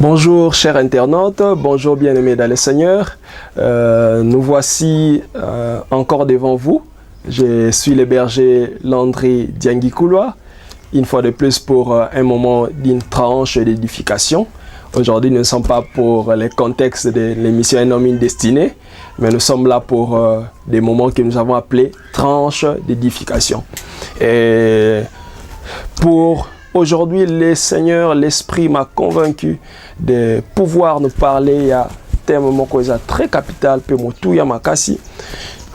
Bonjour chers internautes, bonjour bien-aimés dans le Seigneur. Nous voici encore devant vous. Je suis le berger Landry Diangikouloa, une fois de plus pour un moment d'une tranche d'édification. Aujourd'hui, nous ne sommes pas pour les contextes de l'émission Un homme, une destinée, mais nous sommes là pour des moments que nous avons appelés tranches d'édification. Et pour aujourd'hui, le Seigneur, l'Esprit m'a convaincu de pouvoir nous parler à un moment très capital, pour Moutouya Makasi,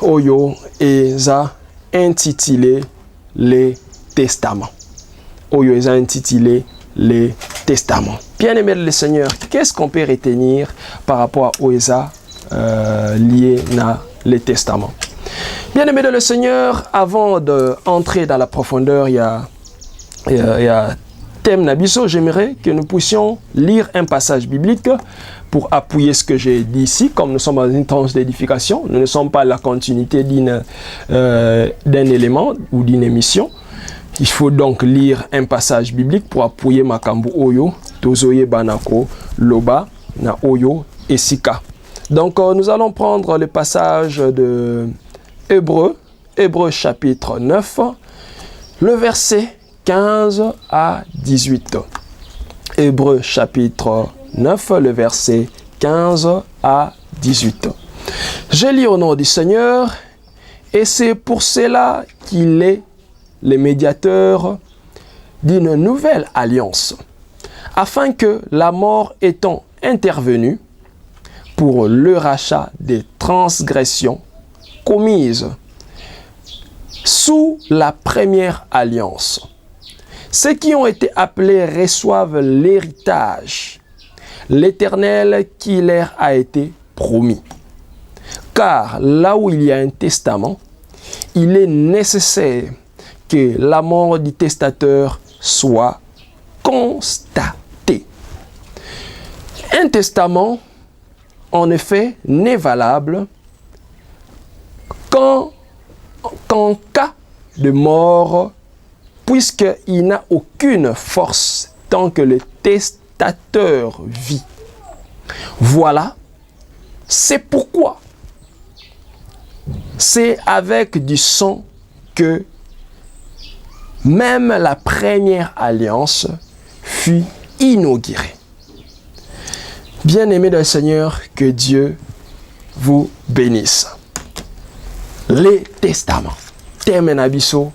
Oyo, et ça intitulé les testaments. Oyo, et ça intitulé les testaments. Bien-aimé le Seigneur, qu'est-ce qu'on peut retenir par rapport à Oeza lié à les testaments? Bien-aimé le Seigneur, avant d'entrer dans la profondeur, il y a thème Nabiso, j'aimerais que nous puissions lire un passage biblique pour appuyer ce que j'ai dit ici. Comme nous sommes dans une tranche d'édification, nous ne sommes pas la continuité d'un élément ou d'une émission. Il faut donc lire un passage biblique pour appuyer Makambu Oyo, Tozoye Banako, Loba, Na Oyo et Sika. Donc nous allons prendre le passage de Hébreux chapitre 9, le verset 15 à 18. Hébreux chapitre 9, le verset 15 à 18. Je lis au nom du Seigneur, et c'est pour cela qu'il est le médiateur d'une nouvelle alliance, afin que la mort étant intervenue pour le rachat des transgressions commises sous la première alliance, ceux qui ont été appelés reçoivent l'héritage, l'Éternel qui leur a été promis. Car là où il y a un testament, il est nécessaire que la mort du testateur soit constatée. Un testament, en effet, n'est valable qu'en cas de mort, puisqu'il n'a aucune force tant que le testateur vit. Voilà, c'est pourquoi c'est avec du sang que même la première alliance fut inaugurée. Bien-aimés du Seigneur, que Dieu vous bénisse. Les testaments. Thème Nabiso,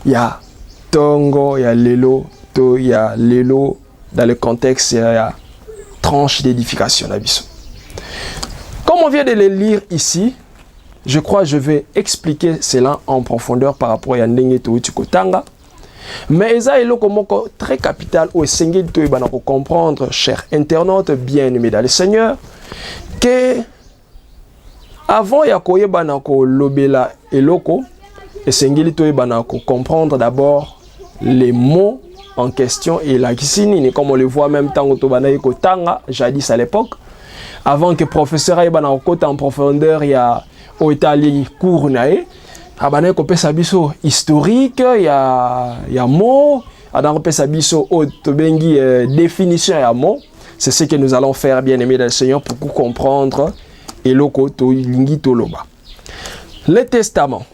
il y a Tongo, il y a Lelo, il y a Lelo, dans le contexte, il y a tranche d'édification Nabiso. Comme on vient de le lire ici, je crois que je vais expliquer cela en profondeur par rapport à Ndenge Kotanga. Mais ça est très capital où Seigneur doit comprendre, chers internautes, bien-aimés dans le Seigneur, que avant Yakoye Banako Lobela et Loko, et Seigneur doit comprendre d'abord les mots en question et la kisini, comme on le voit même tant que Kotanga, jadis à l'époque, avant que le professeur aille en profondeur, il y a au Italie cours nae. Abane ko pesa biso historique, il y a mot, adan ko pesa biso bengi définition ya mot. C'est ce que nous allons faire, bien aimés dans le Seigneur, pour comprendre eloko to lingi to loba. Le testament,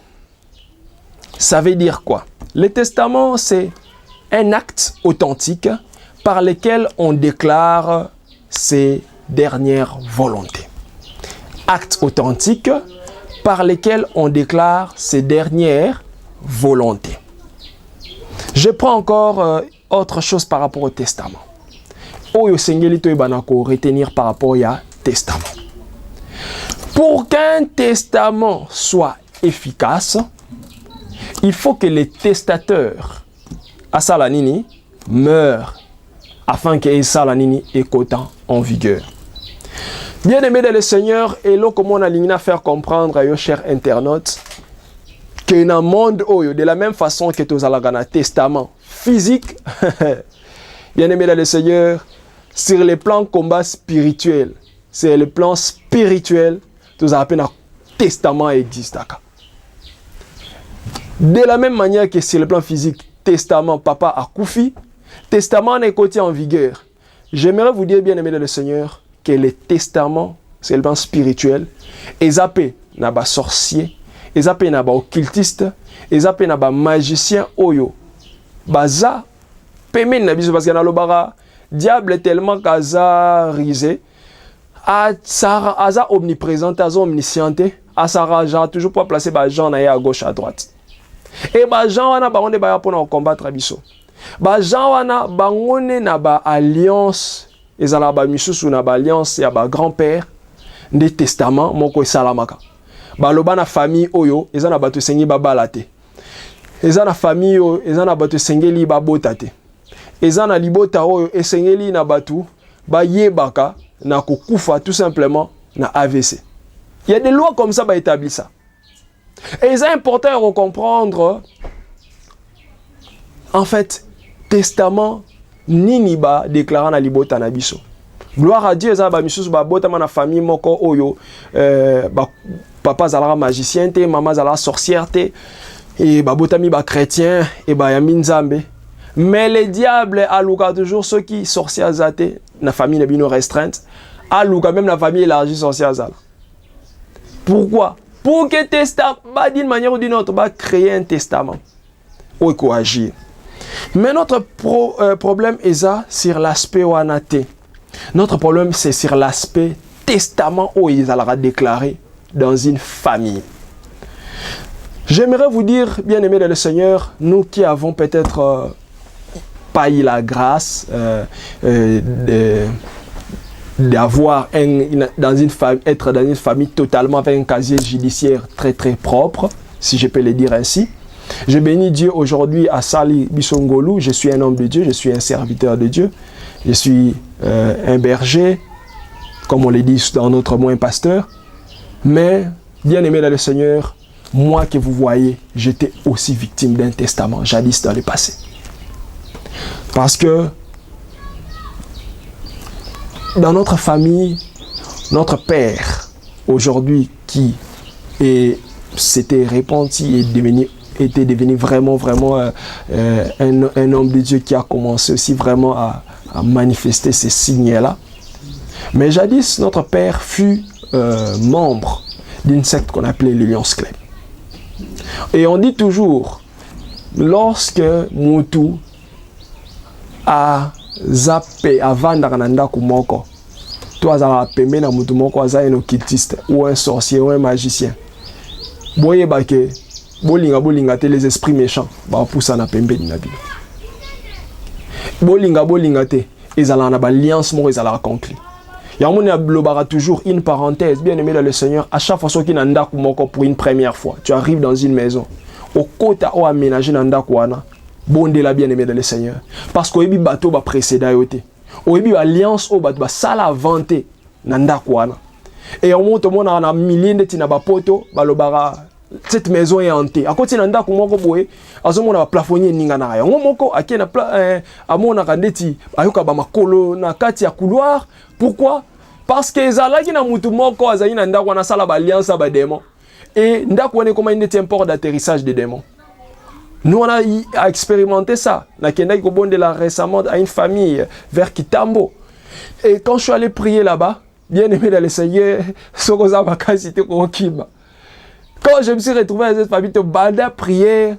ça veut dire quoi? Le testament, c'est un acte authentique par lequel on déclare ses dernières volontés. Acte authentique par lesquels on déclare ses dernières volontés. Je prends encore autre chose par rapport au testament. Oyo Sengelito Ibanako retenir par rapport au testament. Pour qu'un testament soit efficace, il faut que le testateur Asalanini meure afin que Asalanini est cotant en vigueur. Bien-aimés dans le Seigneur, et là, comme on a ligné à faire comprendre à vos chers internautes, que dans le monde, de la même façon que tu as un testament physique, bien-aimés dans le Seigneur, sur le plan combat spirituel, c'est le plan spirituel, tu as un testament existe. De la même manière que sur le plan physique, testament, papa a koufi, testament n'est côté en vigueur. j'aimerais vous dire, bien aimé dans le Seigneur, que les testaments, c'est le plan spirituel, ezapé na ba sorcier, ezapé na ba occultiste, ezapé na ba magicien oyo. Baza, peme na biso parce que na lobara, diable est tellement kaza risé, aza omniprésente, aza omnisciente, asara toujours pour placer ba gens à gauche à droite. Et ba gens wana ba onde ba pour combattre biso. Ba gens wana ba ngone na ba alliance, ezala ba misusu na ba alliance ya ba grand-père des testaments moko salamaka. Ba loba na famille oyo ezana bato sengi ba balate. Ezana famille oyo ezana bato sengeli ba botate. Ezana libota oyo esengeli na batu ba yebaka na kukufa tout simplement na AVC. Il y a des lois comme ça, bah établir ça. Et c'est important de comprendre, en fait, testament nini ba déclarant na libota na biso. Gloire à Dieu, ça ba misus ba bota na famille moko oyo, papa zala magicien te, maman zala sorcière te, et ba bota mi ba chrétien et ba yami nzambe. Mais les diables aluka toujours ceux qui sorciers zate na famille nebino restreinte, aluka même la famille élargie sorcière zala. Pourquoi? Pour que testament, d'une manière ou d'une autre, va créer un testament. Ou quoi agir. Mais notre problème est ça sur l'aspect wanate. Notre problème c'est sur l'aspect testament où ils allera déclarer dans une famille. J'aimerais vous dire, bien aimés dans le Seigneur, nous qui avons peut-être pas eu la grâce d'avoir être dans une famille totalement avec un casier judiciaire très très propre, si je peux le dire ainsi. Je bénis Dieu aujourd'hui à Sali Bisongolu, je suis un homme de Dieu, je suis un serviteur de Dieu, je suis un berger, comme on le dit dans notre mot, un pasteur. Mais, bien aimé dans le Seigneur, moi que vous voyez, j'étais aussi victime d'un testament, jadis dans le passé. Parce que dans notre famille, notre père, aujourd'hui, qui s'était repenti et était devenu vraiment un homme de Dieu qui a commencé aussi vraiment à manifester ces signes-là. Mais jadis, notre père fut membre d'une secte qu'on appelait les Lions Club. Et on dit toujours, lorsque Moutou a zappé avant d'arnanda kumoko, toi as pemé na mutu moko aza un occultiste ou un sorcier ou un magicien. Boye bake bolinga te les esprits méchants ba poussa na pembe na bino. Bolinga te ezala na ba alliance mo ezala conclu. Ya moni blobara toujours une parenthèse, bien aimé dans le Seigneur, à chaque fois que nanda kumoko pour une première fois, tu arrives dans une maison, au kota o aménager nanda kwana. Bonde la bien-aimé dans le Seigneur. Parce que le bateau va précéder yote. Oyebi alliance au bateau va sala vanter nanda kwana. Et on monte mon na milliers de tina ba poto balobara cette maison est hantée. À côté nanda ko moko boye azomo na plafonnier ninga na ya. Ngomoko akena amona kandeti ayoka ba makolo na kati ya couloir. Pourquoi? Parce que ezalaki na mutu moko azali na ndako na sala ba alliance ba démon. Et ndako wane comme une port d'atterrissage des démons. Nous, on a expérimenté ça. Na Kenda Kobonde là récemment à une famille vers Kitambo. Et quand je suis allé prier là-bas, bien aimé dans le Seigneur, quand je me suis retrouvé dans cette famille, de banda prière,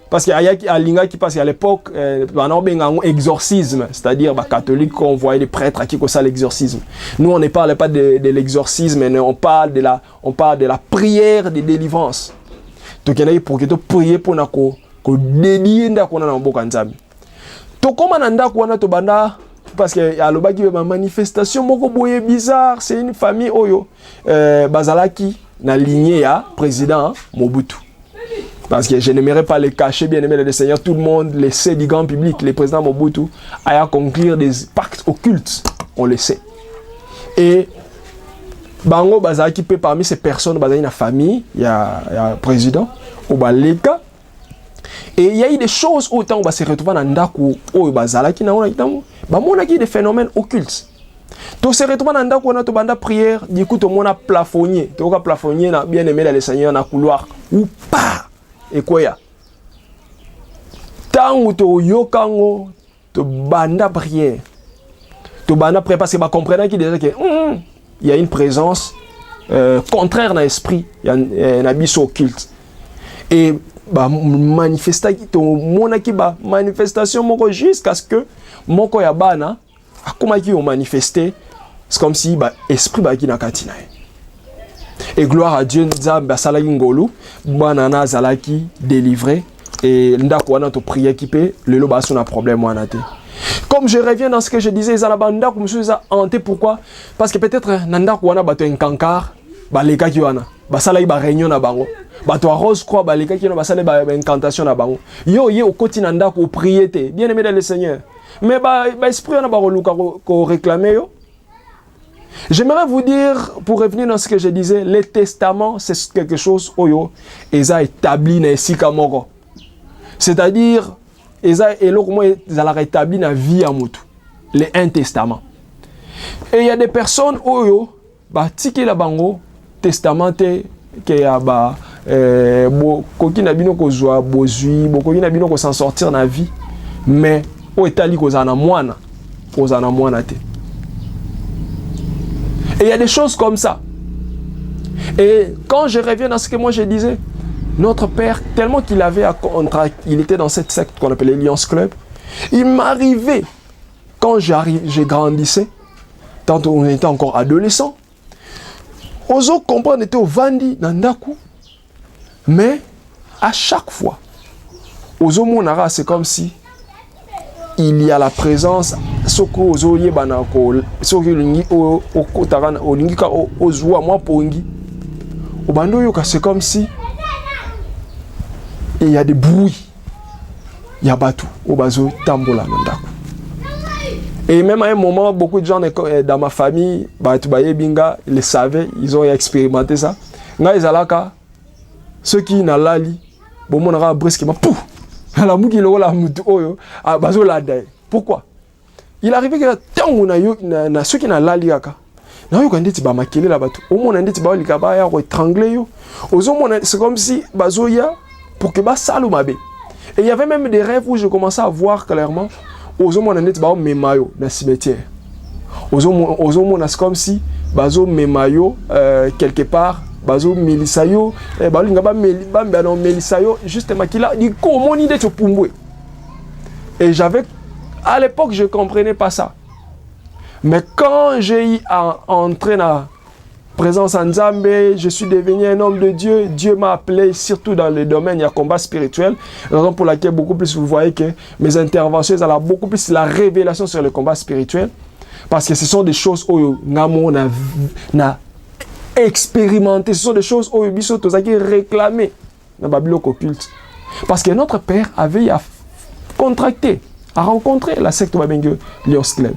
parce qu'il y a un linga qui passe à l'époque, on a un exorcisme, c'est-à-dire catholique, on voyait des prêtres qui font ça l'exorcisme. Nous, on ne parle pas de l'exorcisme, mais on parle de la prière de délivrance. Donc, il y a pour que tu pries pour nous. Ko dédié ndako na mboka nzambe. To koma na ndako wana to banda parce que alobaki ba manifestation moko boye bizarre, c'est une famille oyo bazalaki na lignée ya président Mobutu. Parce que je n'aimerais pas les cacher, bien aimé le Seigneur, tout le monde le sait du grand public, le président Mobutu a conclure des pactes occultes, on le sait. Et bango bazalaki pe parmi ces personnes bazali na famille, il y a président Obaleka. Et il y a eu des choses autant où on se retrouve dans ndako où bazalaki na ona itango ba monaki des phénomènes occultes. To se retrouve dans ndako na to banda prière, du coup to mona plafonnier, to ka plafonnier na bien aimé le Seigneur na couloir ou pas et quoi ya. Tango to yokango to banda prière. To bana après parce que ba comprendre qui déjà que il y a une présence contraire dans l'esprit, il y a un abysse occulte. Et ba manifestation to mona ki ba manifestation moko jusqu'à ce que moko ya bana akoma ki ont manifesté, c'est comme si ba esprit ba ki na katina. Et gloire à Dieu, nzambe salaki ngolu bana na zalaki délivré et ndako wana to prier qui peut le lo ba son problème wana te. Comme je reviens dans ce que je disais, Zalabanda, comme je suis hanté, pourquoi? Parce que peut-être Nanda Kouana bato un cancard, baleka kiwana, basala iba réunion na bango, bato arrose quoi, baleka kiwana basala iba incantation na bango. Yo au côté Nanda ko prier te, bien aimé dans le Seigneur. Mais ba esprit na ba reluka ko réclamer yo. J'aimerais vous dire, pour revenir dans ce que je disais, les testaments, c'est quelque chose oyo, eza établi na esika moko. C'est-à-dire et l'autre moi ils allaient rétablir la vie à mutu les un testament et il y a des personnes oyo ba tiki la bango testamenté que ya ba koki na bino ko zwa bozui koki na bino ko s'en sortir na vie mais o etali ko zana mwana te et il y a des choses comme ça. Et quand je reviens dans ce que moi je disais, notre père, tellement qu'il avait il était dans cette secte qu'on appelait Lions Club, il m'arrivait, quand j'ai grandissé, tant on était encore adolescent, aux autres comprendre était au Vandi, Nandaku, mais à chaque fois, aux Omonara, c'est comme si il y a la présence, Soko Ozoye Banako, Soko Lingi, Okotaran, Olingika, Ozua, moi Pongi, au Bandoyoka, c'est comme si et il y a des bruits, il y a batou, au bazo, tambola, nandaku. Et même à un moment, beaucoup de gens dans ma famille, binga, ils le savaient, ils ont expérimenté ça. Nga izalaka, ceux qui n'ont pas li, bon mon ara brusquement, pouf, la mouki le la mutu oyo, a bazo la daye. Pourquoi? Il arrivait que tant on a eu, na ceux qui n'ont pas li aka, na yo kandi tiba makele la batou, au monde ndi tiba likaba ya étrangler yo, aux hommes c'est comme si bazo ya pour que bas salou mabe. Et il y avait même des rêves où je commençais à voir clairement aux hommes on était ba memayo dans cimetière. Aux hommes c'est comme si bazo memayo quelque part bazo melisayo balinga ba non melisayo justement qu'il a dit comment idée de pumbwe. Et j'avais à l'époque je comprenais pas ça. Mais quand j'ai entré dans présence en Zambé, je suis devenu un homme de Dieu. Dieu m'a appelé, surtout dans le domaine du combat spirituel. Raison pour laquelle beaucoup plus vous voyez que mes interventions, elles ont beaucoup plus la révélation sur le combat spirituel. Parce que ce sont des choses où on a expérimenté. Ce sont des choses où on a réclamé dans la Bible occulte. Parce que notre père avait contracté, a rencontré la secte Babenge Lions Club.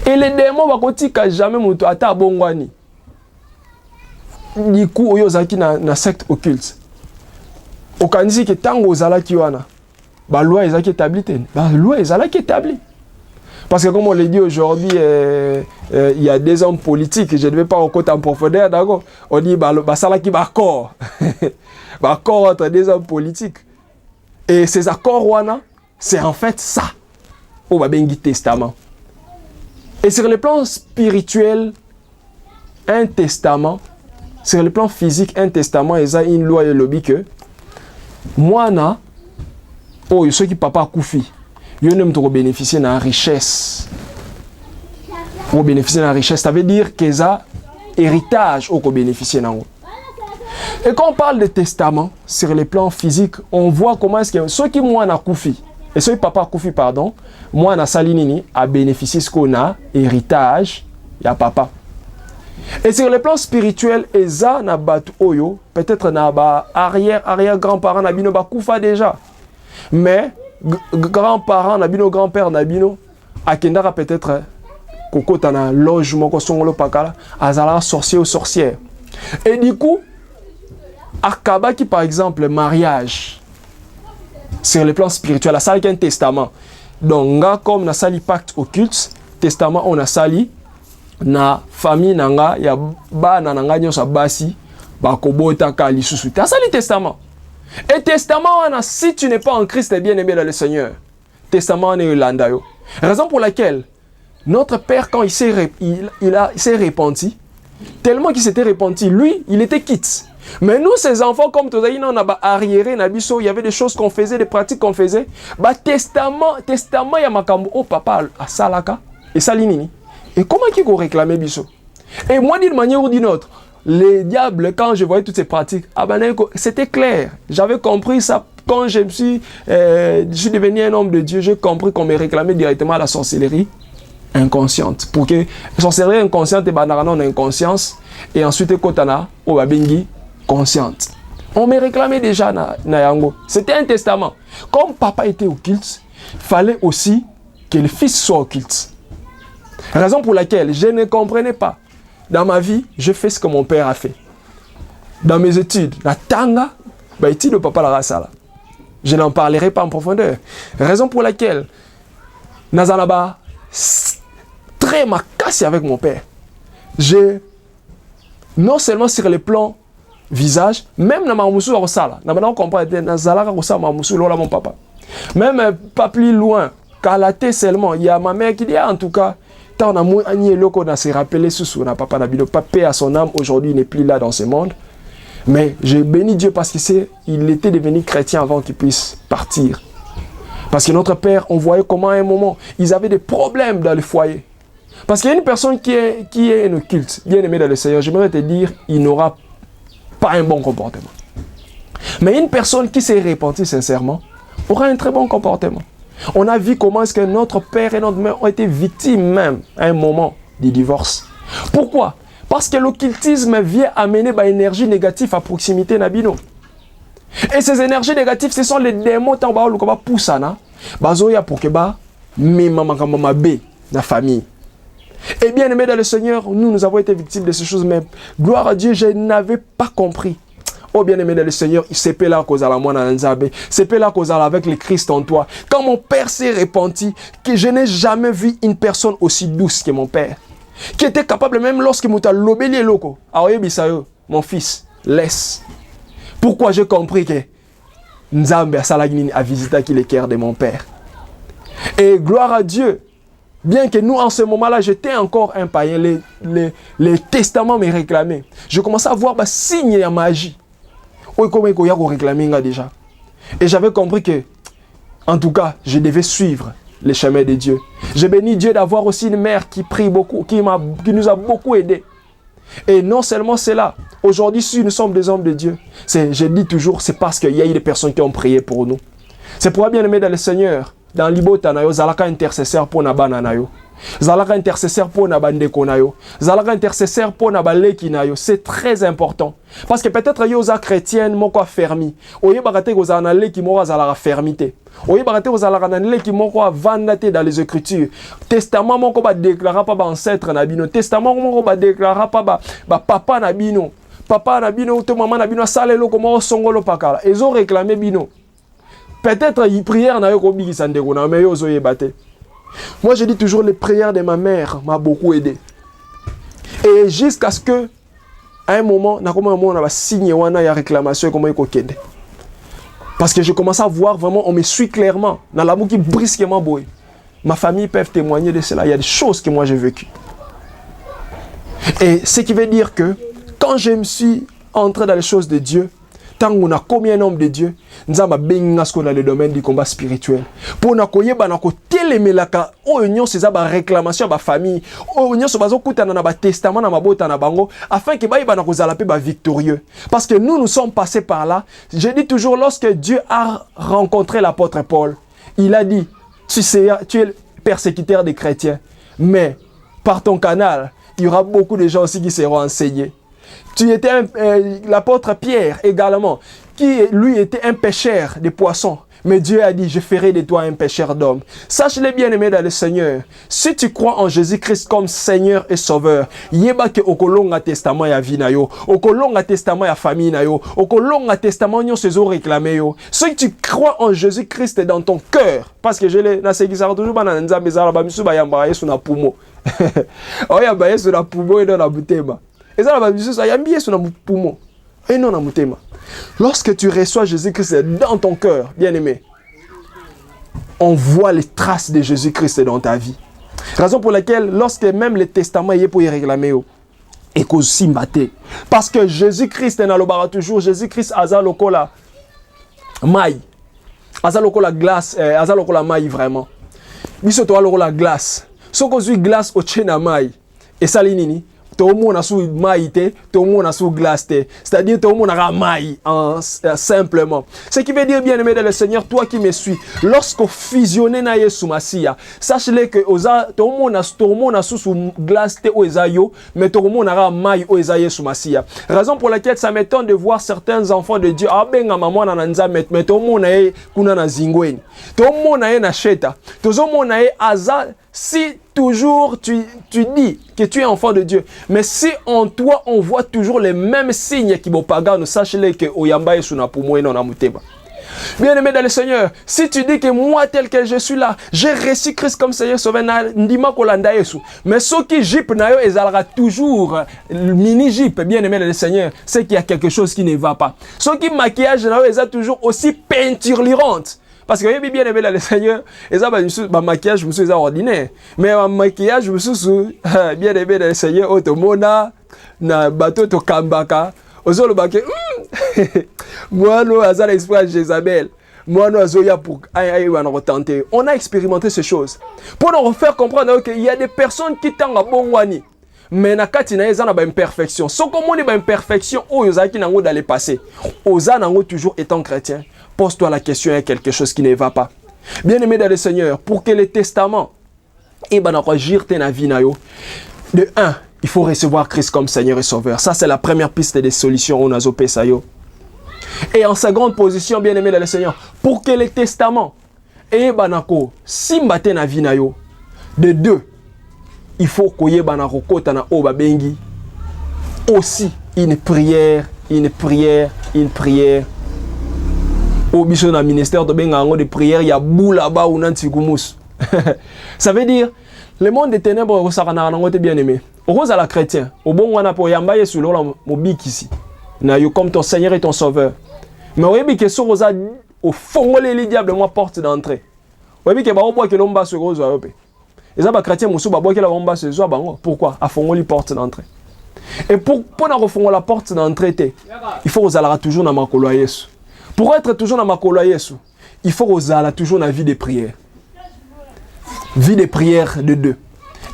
Et les démons vont continuer jamais moutou ata bongwani. Du coup, oyo zaki na secte occulte. Okanisi que tango zalaki wana, ba loi ezaki établie ten. Ba loi ezalaki établie. Parce que comme on le dit aujourd'hui, il y a des hommes politiques, je ne vais pas au côté en profondeur, d'accord. On dit ba salaki ba accord. Ba accord entre des hommes politiques. Et ces accords wana, c'est en fait ça. Au babengi testament. Et sur le plan spirituel, un testament. Sur le plan physique, un testament, il y a une loi et lobby que moi, ceux qui papa koufi, ils ne bénéficier de la richesse. Pour bénéficier de la richesse, ça veut dire qu'ils ont héritage au bénéficier de. Et quand on parle de testament, sur le plan physique, on voit comment est-ce que ceux qui moi na koufi, et ceux qui papa koufi, pardon, moi na salinini, a bénéficié ce qu'on a, héritage, il y a papa. Et sur le plan spirituel, Eza na batu oyo, peut-être na ba arrière grands-parents na bino ba koufa déjà. Mais grands-parents na bino grand-père na bino akendara peut-être koko tana logement ko songolo pakala azala sorcier ou sorcière. Et du coup akaba qui par exemple mariage sur le plan spirituel, la salle qui est un testament. Donc nga comme na sali pacte occulte, testament on a sali na famille nanga ya bana nanga nyosa basi bakobota ka lisusu ta sali testament. Et testament si tu n'es pas en Christ, bien aimé dans le Seigneur, testament ne landa yo. Raison pour laquelle notre père, quand il s'est repenti, tellement qu'il s'était repenti, lui, il était quitte. Mais nous, ces enfants, comme tout ça, on a arriéré, il y avait des choses qu'on faisait, des pratiques qu'on faisait. Testament, il y a makambo, oh papa, à Salaka, et Salinini. Et comment il faut réclamer biso? Et moi, d'une manière ou d'une autre, les diables, quand je voyais toutes ces pratiques, c'était clair. J'avais compris ça. Quand je suis devenu un homme de Dieu, j'ai compris qu'on me réclamait directement à la sorcellerie inconsciente. Pour que la sorcellerie inconsciente, on a inconscience, et ensuite, Kotana, on va bengi consciente. On me réclamait déjà na yango. C'était un testament. Comme papa était au culte, il fallait aussi que le fils soit au culte. Raison pour laquelle je ne comprenais pas. Dans ma vie, je fais ce que mon père a fait. Dans mes études, la tanga, étude de papa la rasala. Je n'en parlerai pas en profondeur. Raison pour laquelle Nazalaba très macassé avec mon père. Non seulement sur le plan visage, même dans ma moussou à sala. On comprend Nazalaka Rosa ma moussou là mon papa. Même pas plus loin, qu'à la tête seulement, il y a ma mère qui dit en tout cas, tant on a moins loko on a se rappelé sous na papa Nabino, papa à son âme aujourd'hui il n'est plus là dans ce monde. Mais j'ai béni Dieu parce qu'il était devenu chrétien avant qu'il puisse partir. Parce que notre père, on voyait comment à un moment, ils avaient des problèmes dans le foyer. Parce qu'il y a une personne qui est un culte, bien aimé dans le Seigneur, j'aimerais te dire, il n'aura pas un bon comportement. Mais une personne qui s'est repentie sincèrement, aura un très bon comportement. On a vu comment est-ce que notre père et notre mère ont été victimes même à un moment du divorce. Pourquoi? Parce que l'occultisme vient amener une énergie négative à proximité Nabino. Et ces énergies négatives, ce sont les démons qui ont poussé pour que la famille. Et bien aimé dans le Seigneur, nous avons été victimes de ces choses, mais gloire à Dieu, je n'avais pas compris. Oh bien aimé dans le Seigneur, c'est là cause à la moine c'est là cause avec le Christ en toi. Quand mon père s'est repenti, que je n'ai jamais vu une personne aussi douce que mon père, qui était capable même lorsqu'il m'a lobélié loco. Mon fils, laisse. Pourquoi j'ai compris que Nzambe a visité le cœur de mon père. Et gloire à Dieu, bien que nous en ce moment-là, j'étais encore un païen, les testaments me réclamaient. Je commençais à voir des signes de magie. Comment il y a réclamé déjà. Et j'avais compris que, en tout cas, je devais suivre les chemins de Dieu. J'ai béni Dieu d'avoir aussi une mère qui prie beaucoup, qui nous a beaucoup aidés. Et non seulement cela, aujourd'hui, si nous sommes des hommes de Dieu, je dis toujours, c'est parce qu'il y a eu des personnes qui ont prié pour nous. C'est pour bien aimer dans le Seigneur, dans l'Ibota, Zalaka intercesseur pour Nabana Nayo. Zalaka intercesseur pour Nabandeko Nayo. Zalaka intercesseur pour Nabaleki Nayo. C'est très important. Parce que peut-être yoza chrétienne, moko fermi. Oye bagate gozana leki moko zalaka fermité. Oye bagate gozalaka nan leki moko vandate dans les Écritures. Testament moko ba déclara pas ba ancêtre nabino. Testament moko ba déclara pas ba papa nabino. Papa nabino to maman nabino salelo komo songolo pakala. Ils ont réclamé bino. Peut-être y prière na yo ko bigisa ndeko na mais yo zo yebate. Moi, je dis toujours, les prières de ma mère m'ont beaucoup aidé. Et jusqu'à ce que, à un moment, on a signé une réclamation comme il. Parce que je commence à voir vraiment, on me suit clairement. Dans l'amour qui brisquement boy. Ma famille peut témoigner de cela. Il y a des choses que moi j'ai vécues. Et ce qui veut dire que, quand je me suis entré dans les choses de Dieu, tant qu'on a commis un homme de Dieu, nous avons bien ce qu'on a le domaine du combat spirituel. Pour nous accueillir, nous avons télémélaka, union c'est ça, réclamation à la famille, union c'est ça, qu'on a un testament dans ma botte na bango, afin que nous soyons victorieux. Parce que nous sommes passés par là. Je dis toujours, lorsque Dieu a rencontré l'apôtre Paul, il a dit, tu es persécuteur des chrétiens, mais par ton canal, il y aura beaucoup de gens aussi qui seront enseignés. Tu étais l'apôtre Pierre également, qui lui était un pêcheur de poissons. Mais Dieu a dit, je ferai de toi un pêcheur d'hommes. Sache-le bien aimé dans le Seigneur. Si tu crois en Jésus-Christ comme Seigneur et Sauveur, yeba ke okolonga testament ya vie na yo, okolonga testament ya famille na yo, okolonga testament nyo sezo réclamé yo. Si tu crois en Jésus-Christ dans ton cœur, parce que je l'ai, na segisa toujours bana nzambe zala ba misu ba yamba yesu na pumo. Oya ba yesu na pumo et dans la butema. Et ça va misu sa yambi yesu na pumo. Et non na mutema. Lorsque tu reçois Jésus-Christ dans ton cœur, bien-aimé, on voit les traces de Jésus-Christ dans ta vie. Raison pour laquelle, lorsque même le testament est pour y réclamer, et qu'on s'y maté. Parce que Jésus-Christ est dans le bar toujours. Jésus-Christ a za lokola maï. A za lokola glace. A za lokola maï vraiment. Biso to lokola glace. So ko zui glace au chena maï. Et ça linini. Tout le monde a sous maï, tout le monde a sous glace. C'est-à-dire tout le monde a maï simplement. Ce qui veut dire, bien aimé dans le Seigneur, toi qui me suis, lorsqu'on fusionne na Yesu Masia, sache-le que tout le monde a sous glace ou esayo, mais tout le monde a maï ou esayo Yesu Masia. Raison pour laquelle ça m'étonne de voir certains enfants de Dieu, ah ben maman na nzamet, mais tout le monde a kuna na zingwen, tout le monde a na cheta, tout le monde a aza. Si toujours tu dis que tu es enfant de Dieu, mais si en toi on voit toujours les mêmes signes qui vont pas garder, sache-le que Oyamba est sous na pour moi et non na muteba. Bien aimé dans le Seigneur, si tu dis que moi tel que je suis là, j'ai reçu Christ comme Seigneur Sauveur, ndima kolanda Yesu. Mais ceux qui jip na yo ezalera toujours mini jip, bien aimé dans le Seigneur, c'est qu'il y a quelque chose qui ne va pas. Ceux qui maquillage na yo ezalera toujours aussi peinturlurante. Parce que bien aimé dans le Seigneur, et ça, maquillage, je me suis ordinaire. Mais un maquillage, je me suis bien aimé dans le Seigneur, automona, na bateau to kambaka, ozo le baké, moi, nous, à l'espoir Jézabel, moi, nous, azoya pour retenter. On a expérimenté ces choses. Pour nous faire comprendre qu'il y a des personnes qui t'ont un bon wani. Mais na kati na ezana ba imperfection. So comme on est ba imperfection, ozaki nango d'aller passer. Oza nango toujours étant chrétien. Pose-toi la question, il y a quelque chose qui ne va pas. Bien aimé dans le Seigneur, pour que le testament et de un, il faut recevoir Christ comme Seigneur et Sauveur. Ça, c'est la première piste des solutions au nazo pesayo. Et en seconde position, bien aimé dans le Seigneur, pour que le testament et banako simbate na vinayo. De deux, il faut qu'on y ait banako bengi aussi une prière. Au biso na ministère de bengango de prière, il y a bout là-bas ou nantikoumus. Ça veut dire, le monde des ténèbres, au sarana nangote bien aimé. Au rose à la chrétien, au bon wana po yamba yesu lola mobik ici. Na yo comme ton Seigneur et ton Sauveur. Mais au yebi que so rosa au fond les diable moi porte d'entrée. Au yebi que ba obo que l'omba se rose yope. Et ça ba chrétien musu ba bois que la omba se zo bango. Pourquoi? A fond les porte d'entrée. Et pour na refond la porte d'entrée, il faut osalara toujours na makolo yesu. Pour être toujours dans ma Yesu, il faut oser toujours dans la vie de prière. Vie de prière de deux.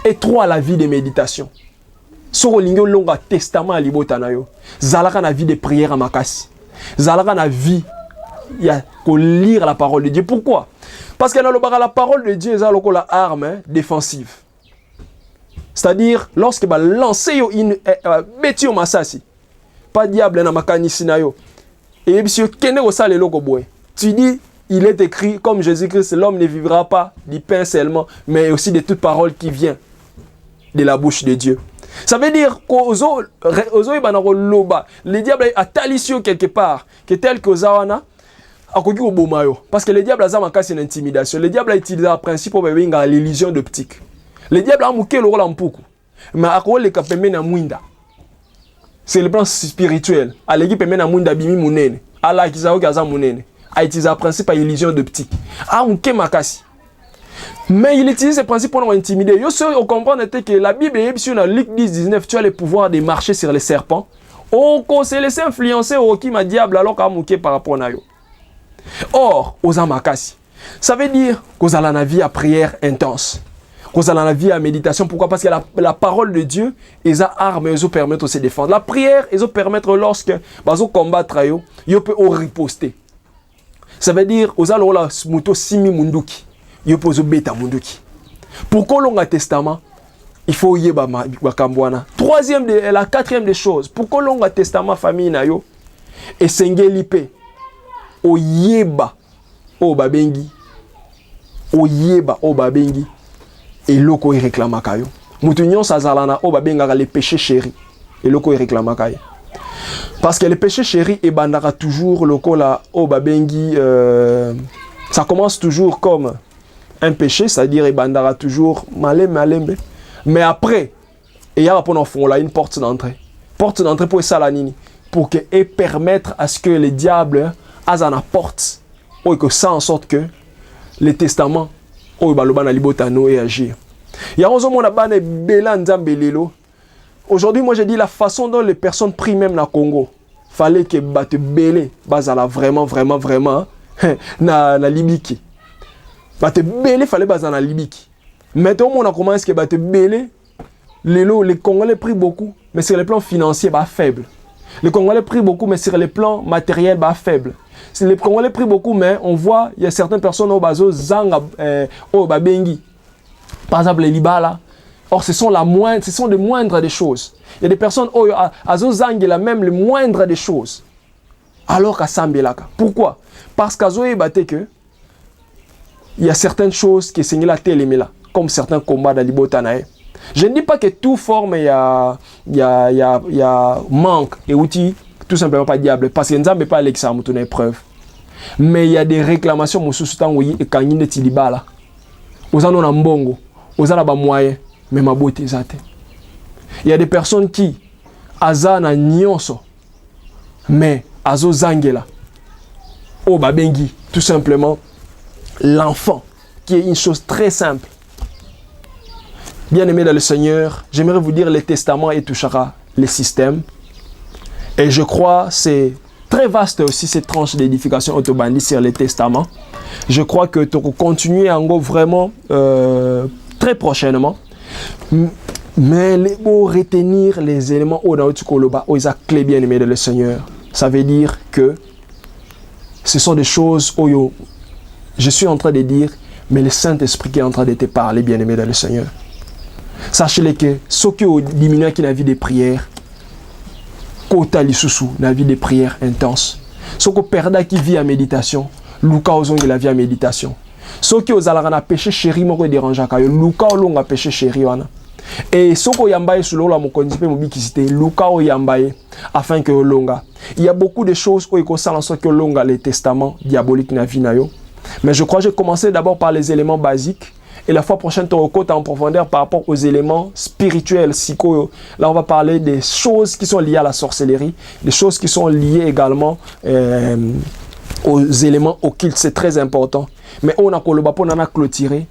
Et trois, la vie de méditation. Sur le longa testament à l'ibotanayo. Zalaka na vie de prière à makasi. Zalaka na vie, il y a qu'on lire la parole de Dieu. Pourquoi? Parce que dans le bar, la parole de Dieu est la arme défensive. C'est-à-dire, lorsque va lancer une bêtise au massasi, pas diable na makanisi na yo. Et monsieur tu dis, il est écrit comme Jésus-Christ, l'homme ne vivra pas du pain seulement, mais aussi de toute parole qui vient de la bouche de Dieu. Ça veut dire que le diable a talisio quelque part, que tel que Zawana, parce que le diable a une intimidation. Le diable a utilisé le principe de l'illusion d'optique. Le diable a mouké le rôle en poukou, mais a quoi le capemé na mouinda. C'est le plan spirituel. À l'équipe, il y a un bimi mounene. Allah qui a utilisé le principe à illusion de petit. Ah, on makasi. Mais il utilise ce principe pour nous intimider. On comprend que la Bible est sur Luc 10-19, tu as le pouvoir de marcher sur les serpents. On s'est laissé influencer au Kima diable alors qu'on a mouké par rapport à eux. Or, aux amakasi, ça veut dire qu'on a la vie à prière intense. Qu'on a la vie à méditation. Pourquoi? Parce que la parole de Dieu, ils ont armes, ils ont permettre de se défendre. La prière, ils ont permettre lorsque ils ont combattre, ils peuvent riposter. Ça veut dire aux alola muto simi munduki, ils peuvent beta munduki. Pour qu'on ait un testament, il faut y bakambwana. La quatrième des choses, pour qu'on ait un testament famille na yo, et sengelipe, o yeba, o babengi, et loko il réclame kayo. Mutunyon sazalana o babenga les péchés chéris. Et loko il réclame kayo. Parce que les péchés chéris et bandara toujours loko la o babengi ça commence toujours comme un péché, c'est-à-dire et bandara toujours malembe. Mais après il y a pour enfant là une porte d'entrée. Porte d'entrée pour salanini pour que et permettre à ce que les diables azana porte ou que ça en sorte que les testaments et agir. Il y a un Bélan Nzambelelo. Aujourd'hui, moi, je dis la façon dont les personnes prient même dans le Congo. Fallait que bate belé, bazala vraiment, na Libiki. Bate belé, fallait bazala Libiki. Maintenant, on a commencé que bate belé, les Congolais prient beaucoup, mais sur le plan financier, bah faible. Les Congolais prient beaucoup, mais sur le plan matériel, bah faible. Les Congolais prient beaucoup, mais on voit, il y a certaines personnes au bazo, zanga, au babengi. Par exemple, les Libala. Or, ce sont des moindres des choses. Il y a des personnes, à Zozangela, même les moindres des choses. Alors qu'à Sambelaka. Pourquoi? Parce qu'à Zoé que il y a certaines choses qui sont la télémela, comme certains combats d'Alibotanae. Je ne dis pas que tout forme, il y a manque et outils, tout simplement pas diable, parce que nous n'avons pas l'examen, une épreuve. Mais il y a des réclamations, et quand il y a des Libala, aux en ont mbongo, aux en ont moyen. Mais ma beauté zate. Il y a des personnes qui azana nyonso mais azo zangela o babengi tout simplement l'enfant qui est une chose très simple. Bien-aimés dans le Seigneur, j'aimerais vous dire le testament et touchera les systèmes et je crois c'est très vaste aussi cette tranche d'édification autobandie sur les testaments. Je crois que tu vas continuer en gros vraiment très prochainement. Mais il faut retenir les éléments où ils ont clé bien aimé de le Seigneur. Ça veut dire que ce sont des choses où je suis en train de dire, mais le Saint-Esprit qui est en train de te parler bien aimé de le Seigneur. Sachez que ceux qui ont diminué qui ont la vie de prière, kota lisusu la vie de prière intense. Ceux qui perdent qui vit en méditation, Luka ozong la vie en méditation. Ceux qui ont péché chéri moko dérange ka yo Luka olonga péché chéri wana. Et ceux qui yambaye sous la mokonzi pe mobikisité Luka o yambaye afin que olonga. Il y a beaucoup de choses où il faut savoir que olonga les testaments diaboliques na vie na yo. Mais je crois que j'ai commencé d'abord par les éléments basiques. Et la fois prochaine, tu vas en profondeur par rapport aux éléments spirituels, psycho. Là, on va parler des choses qui sont liées à la sorcellerie, des choses qui sont liées également aux éléments occultes. C'est très important. Mais on a clôturé.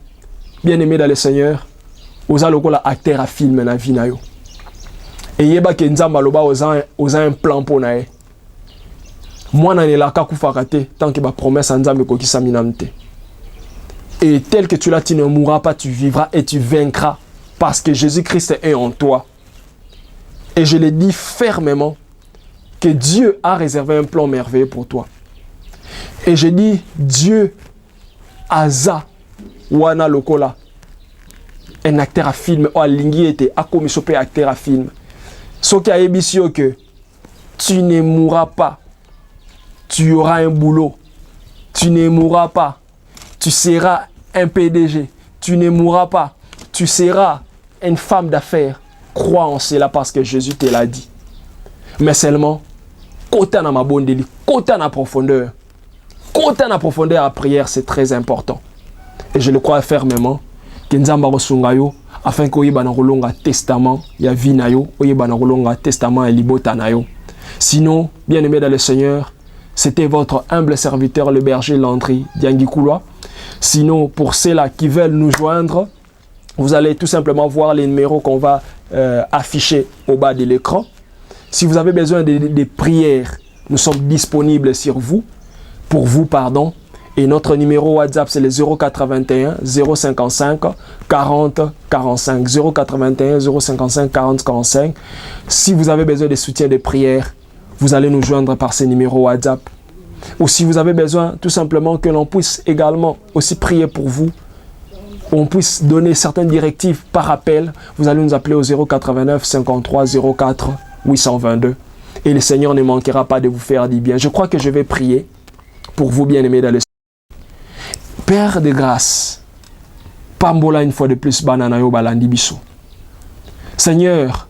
Bien aimé dans le Seigneur, on a acteur à film dans la vie. Et il y a un plan pour nous. Moi, je suis tant que ma promesse est et tel que tu l'as, tu ne mourras pas, tu vivras et tu vaincras. Parce que Jésus-Christ est en toi. Et je le dis fermement que Dieu a réservé un plan merveilleux pour toi. Et je dis, Dieu, Aza, Wana Lokola, un acteur à film, ou à Lingui était, à comme il acteur à film. Ce qui a ébissé que tu ne mourras pas, tu auras un boulot, tu ne mourras pas, tu seras un PDG, tu ne mourras pas, tu seras une femme d'affaires. Crois en cela parce que Jésus te l'a dit. Mais seulement, côté dans ma bonne délit, côté dans la profondeur à prière, c'est très important. Et je le crois fermement que Nzamba Rosungayo, afin que vous ayez testament, il y a vie nayo, vous ayez testament et libota nayo. Sinon, bien aimé dans le Seigneur, c'était votre humble serviteur, le berger Landry Diangikouloa. Sinon, pour ceux-là qui veulent nous joindre, vous allez tout simplement voir les numéros qu'on va afficher au bas de l'écran. Si vous avez besoin de prières, nous sommes disponibles pour vous. Et notre numéro WhatsApp, c'est le 081 055 40 45. 081 055 40 45. Si vous avez besoin de soutien de prières, vous allez nous joindre par ces numéros WhatsApp. Ou si vous avez besoin tout simplement que l'on puisse également aussi prier pour vous, on puisse donner certaines directives par appel, vous allez nous appeler au 089 53 04 822. Et le Seigneur ne manquera pas de vous faire du bien. Je crois que je vais prier pour vous, bien-aimés dans le Seigneur. Père de grâce, Pambola une fois de plus, Bananayo Balandibiso. Seigneur,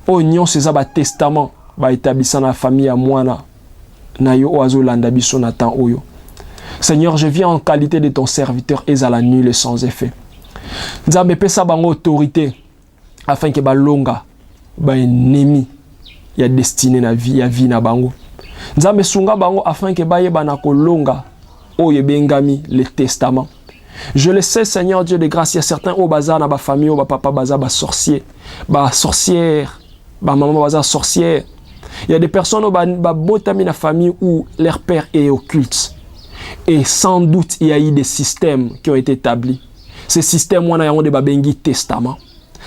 oignon ces abats testament, ba établissant la famille à moi Nayo oazo landabiso natan oyo. Seigneur, je viens en qualité de ton serviteur et à la nuit le sans effet. Nzambe pesa bango autorité afin que balonga ba ennemi ya destiné na vie ya vie na bango. Nzambe sunga bango afin que baye bana kolonga oyo bengami le testament. Je le sais, Seigneur Dieu de grâce, il y a certains au bazar dans ma famille, au papa bazar, sorcier, sorcière, maman bazar sorcière. Il y a des personnes au dans la famille où leur père est occulte. Et sans doute, il y a eu des systèmes qui ont été établis. Ces systèmes, on a des babengi testament.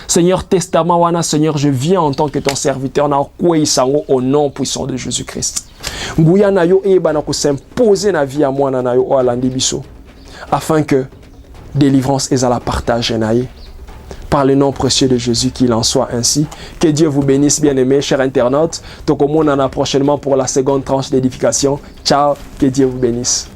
Seigneur, testament, wana, Seigneur, je viens en tant que ton serviteur, au nom puissant de Jésus-Christ. Nguya na yo eba na ko s'imposer na vie à moi na yo o alandi biso, afin que délivrance est à la partage naïe. Par le nom précieux de Jésus, qu'il en soit ainsi. Que Dieu vous bénisse, bien-aimés, chers internautes. Donc, on en a prochainement pour la seconde tranche d'édification. Ciao, que Dieu vous bénisse.